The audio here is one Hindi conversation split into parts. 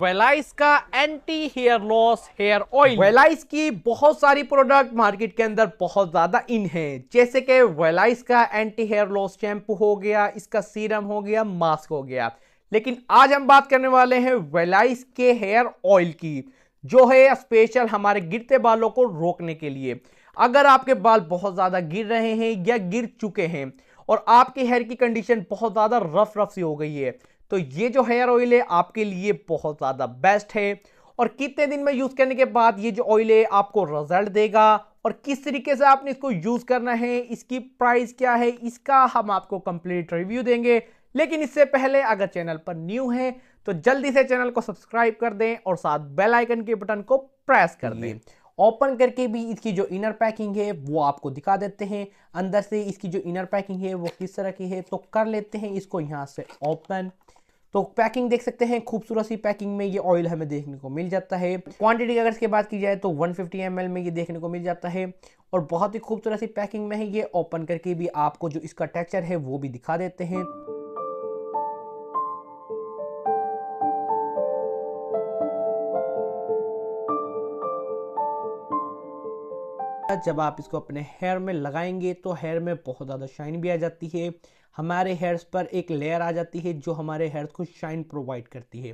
वेलाइस का anti hair loss hair oil. वेलाइस की बहुत सारी प्रोडक्ट मार्केट के अंदर बहुत ज्यादा इन है, जैसे कि वेलाइस का एंटी हेयर लॉस शैम्पू हो गया, इसका सीरम हो गया, मास्क हो गया। लेकिन आज हम बात करने वाले हैं वेलाइस के हेयर ऑयल की, जो है स्पेशल हमारे गिरते बालों को रोकने के लिए। अगर आपके बाल बहुत ज्यादा गिर रहे हैं या गिर चुके हैं और आपके हेयर की कंडीशन बहुत ज्यादा रफ रफ सी हो गई है, तो ये जो हेयर ऑयल है आपके लिए बहुत ज्यादा बेस्ट है। और कितने दिन में यूज करने के बाद ये जो ऑयल है आपको रिजल्ट देगा और किस तरीके से आपने इसको यूज करना है, इसकी प्राइस क्या है, इसका हम आपको कंप्लीट रिव्यू देंगे। लेकिन इससे पहले अगर चैनल पर न्यू है तो जल्दी से चैनल को सब्सक्राइब कर दें और साथ बेल आइकन के बटन को प्रेस कर दें। ओपन करके भी इसकी जो इनर पैकिंग है वो आपको दिखा देते हैं। अंदर से इसकी जो इनर पैकिंग है वो किस तरह की है, तो कर लेते हैं इसको यहां से ओपन। तो पैकिंग देख सकते हैं, खूबसूरत सी पैकिंग में ये ऑयल हमें देखने को मिल जाता है। क्वांटिटी अगर इसके बात की जाए तो 150 ml में ये देखने को मिल जाता है और बहुत ही खूबसूरत सी पैकिंग में है ये। ओपन करके भी आपको जो इसका टेक्सचर है वो भी दिखा देते हैं। जब आप इसको अपने हेयर में लगाएंगे तो हेयर में बहुत ज़्यादा शाइन भी आ जाती है, हमारे हेयर्स पर एक लेयर आ जाती है जो हमारे हेयर्स को शाइन प्रोवाइड करती है।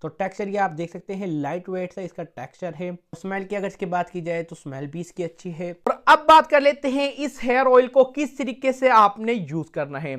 तो टेक्सचर ये आप देख सकते हैं, लाइट वेट सा इसका टेक्सचर है। स्मेल की अगर इसकी बात की जाए तो स्मेल भी इसकी अच्छी है। और अब बात कर लेते हैं इस हेयर ऑयल को किस तरीके से आपने यूज करना है।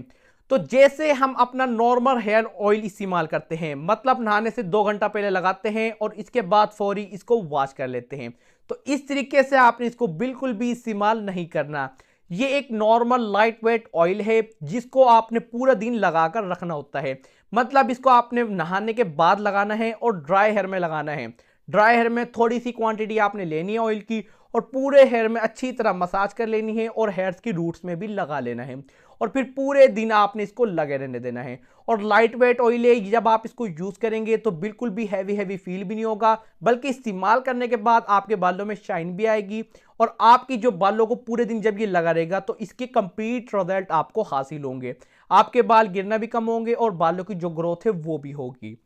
तो जैसे हम अपना नॉर्मल हेयर ऑयल इस्तेमाल करते हैं, मतलब नहाने से 2 घंटा पहले लगाते हैं और इसके बाद फौरी इसको वॉश कर लेते हैं, तो इस तरीके से आपने इसको बिल्कुल भी इस्तेमाल नहीं करना। ये एक नॉर्मल लाइट वेट ऑयल है जिसको आपने पूरा दिन लगाकर रखना होता है। मतलब इसको आपने नहाने के बाद लगाना है और ड्राई हेयर में लगाना है। ड्राई हेयर में थोड़ी सी क्वांटिटी आपने लेनी है ऑयल की और पूरे हेयर में अच्छी तरह मसाज कर लेनी है और हेयर्स की रूट्स में भी लगा लेना है और फिर पूरे दिन आपने इसको लगे रहने देना है। और लाइट वेट ऑयल है, जब आप इसको यूज करेंगे तो बिल्कुल भी हैवी हैवी फील भी नहीं होगा, बल्कि इस्तेमाल करने के बाद आपके बालों में शाइन भी आएगी और आपकी जो बालों को पूरे दिन जब ये लगा रहेगा तो इसके कंप्लीट रिजल्ट आपको हासिल होंगे। आपके बाल गिरना भी कम होंगे और बालों की जो ग्रोथ है वो भी होगी।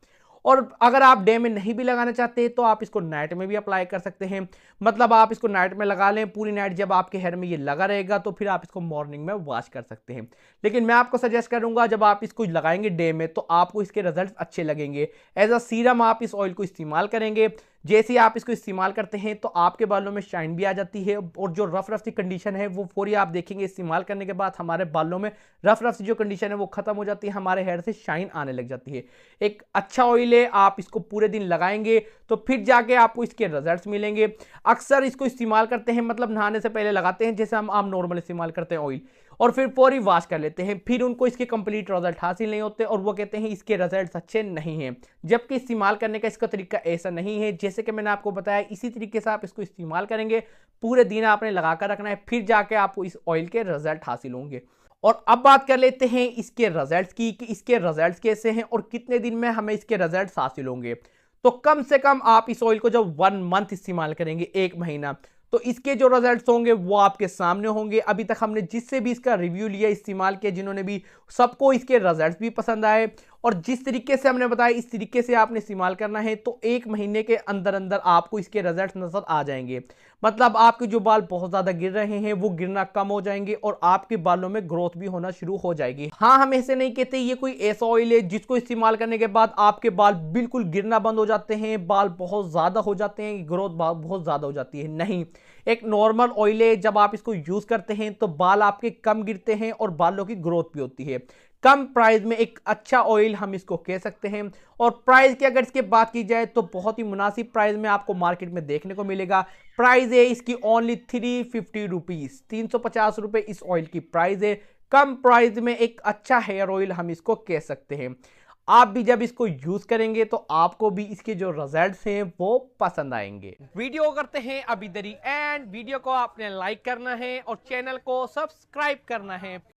और अगर आप डे में नहीं भी लगाना चाहते तो आप इसको नाइट में भी अप्लाई कर सकते हैं। मतलब आप इसको नाइट में लगा लें, पूरी नाइट जब आपके हेयर में ये लगा रहेगा तो फिर आप इसको मॉर्निंग में वॉश कर सकते हैं। लेकिन मैं आपको सजेस्ट करूंगा जब आप इसको लगाएंगे डे में तो आपको इसके रिजल्ट अच्छे लगेंगे। एज अ सीरम आप इस ऑयल को इस्तेमाल करेंगे, जैसे ही आप इसको इस्तेमाल करते हैं तो आपके बालों में शाइन भी आ जाती है और जो रफ रफ सी कंडीशन है वो फौरी आप देखेंगे इस्तेमाल करने के बाद हमारे बालों में रफ रफ सी जो कंडीशन है वो खत्म हो जाती है, हमारे हेयर से शाइन आने लग जाती है। एक अच्छा ऑयल है, आप इसको पूरे दिन लगाएंगे तो फिर जाके आपको इसके रिजल्ट्स मिलेंगे। अक्सर इसको इस्तेमाल करते हैं, मतलब नहाने से पहले लगाते हैं जैसे हम आम नॉर्मल इस्तेमाल करते हैं ऑयल, और फिर पूरी वॉश कर लेते हैं, फिर उनको इसके कंप्लीट रिजल्ट हासिल नहीं होते और वो कहते हैं इसके रिजल्ट्स अच्छे नहीं हैं। जबकि इस्तेमाल करने का इसका तरीका ऐसा नहीं है, जैसे कि मैंने आपको बताया इसी तरीके से आप इसको इस्तेमाल करेंगे, पूरे दिन आपने लगाकर रखना है, फिर जाके आपको इस ऑयल के रिजल्ट हासिल होंगे। और अब बात कर लेते हैं इसके रिजल्ट्स की कि इसके रिजल्ट्स कैसे हैं और कितने दिन में हमें इसके रिजल्ट्स हासिल होंगे। तो कम से कम आप इस ऑयल को जब 1 मंथ इस्तेमाल करेंगे, 1 महीना, तो इसके जो रिजल्ट्स होंगे वो आपके सामने होंगे। अभी तक हमने जिससे भी इसका रिव्यू लिया, इस्तेमाल किया, जिन्होंने भी, सबको इसके रिजल्ट्स भी पसंद आए और जिस तरीके से हमने बताया इस तरीके से आपने इस्तेमाल करना है तो 1 महीने के अंदर अंदर आपको इसके रिजल्ट्स नजर आ जाएंगे। मतलब आपके जो बाल बहुत ज्यादा गिर रहे हैं वो गिरना कम हो जाएंगे और आपके बालों में ग्रोथ भी होना शुरू हो जाएगी। हाँ, हम ऐसे नहीं कहते ये कोई ऐसा ऑयल है जिसको इस्तेमाल करने के बाद आपके बाल बिल्कुल गिरना बंद हो जाते हैं, बाल बहुत ज्यादा हो जाते हैं, ग्रोथ बहुत ज्यादा हो जाती है। नहीं, एक नॉर्मल ऑयल है, जब आप इसको यूज करते हैं तो बाल आपके कम गिरते हैं और बालों की ग्रोथ भी होती है। कम प्राइस में एक अच्छा ऑयल हम इसको कह सकते हैं। और प्राइस की अगर इसके बात की जाए तो बहुत ही मुनासिब प्राइस में आपको मार्केट में देखने को मिलेगा। प्राइस है इसकी ओनली 350 रुपीज, 350 रुपए इस ऑयल की प्राइस है। कम प्राइस में एक अच्छा हेयर ऑयल हम इसको कह सकते हैं। आप भी जब इसको यूज करेंगे तो आपको भी इसके जो रिजल्ट्स हैं वो पसंद आएंगे। वीडियो करते हैं अभी दरी एंड वीडियो को आपने लाइक करना है और चैनल को सब्सक्राइब करना है।